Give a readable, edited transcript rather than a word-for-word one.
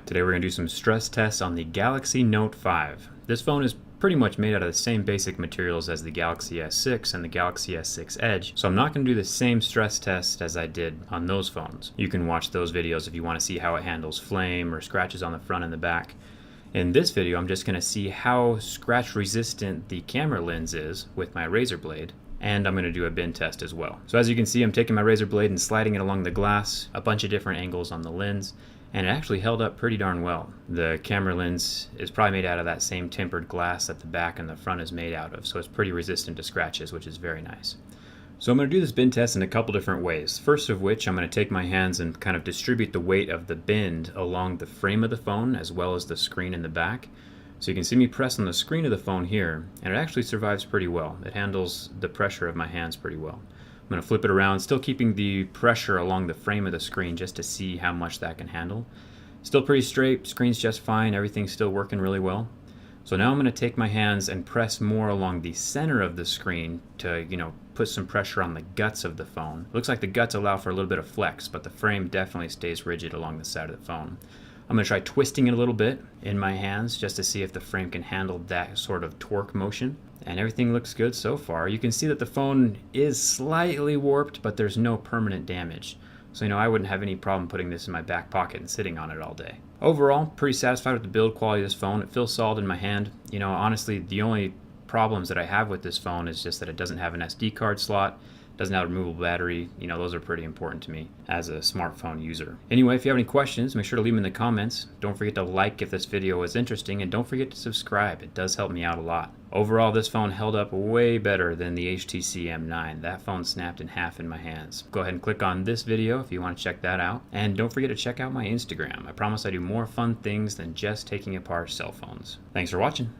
Today we're going to do some stress tests on the Galaxy Note 5. This phone is pretty much made out of the same basic materials as the Galaxy S6 and the Galaxy S6 Edge, so I'm not going to do the same stress test as I did on those phones. You can watch those videos if you want to see how it handles flame or scratches on the front and the back. In this video, I'm just going to see how scratch resistant the camera lens is with my razor blade, and I'm going to do a bend test as well. So as you can see, I'm taking my razor blade and sliding it along the glass, a bunch of different angles on the lens, and it actually held up pretty darn well. The camera lens is probably made out of that same tempered glass that the back and the front is made out of, so it's pretty resistant to scratches, which is very nice. So I'm going to do this bend test in a couple different ways. First of which, I'm going to take my hands and kind of distribute the weight of the bend along the frame of the phone as well as the screen in the back. So you can see me press on the screen of the phone here, and it actually survives pretty well. It handles the pressure of my hands pretty well. I'm going to flip it around, still keeping the pressure along the frame of the screen just to see how much that can handle. Still pretty straight, screen's just fine, everything's still working really well. So now I'm going to take my hands and press more along the center of the screen to, put some pressure on the guts of the phone. Looks like the guts allow for a little bit of flex, but the frame definitely stays rigid along the side of the phone. I'm going to try twisting it a little bit in my hands just to see if the frame can handle that sort of torque motion. And everything looks good so far. You can see that the phone is slightly warped, but there's no permanent damage. So I wouldn't have any problem putting this in my back pocket and sitting on it all day. Overall, pretty satisfied with the build quality of this phone. It feels solid in my hand. Honestly, the only problems that I have with this phone is just that it doesn't have an SD card slot, doesn't have a removable battery. Those are pretty important to me as a smartphone user. Anyway, if you have any questions, make sure to leave them in the comments. Don't forget to like if this video was interesting, and don't forget to subscribe. It does help me out a lot. Overall, this phone held up way better than the HTC M9. That phone snapped in half in my hands. Go ahead and click on this video if you want to check that out. And don't forget to check out my Instagram. I promise I do more fun things than just taking apart cell phones. Thanks for watching.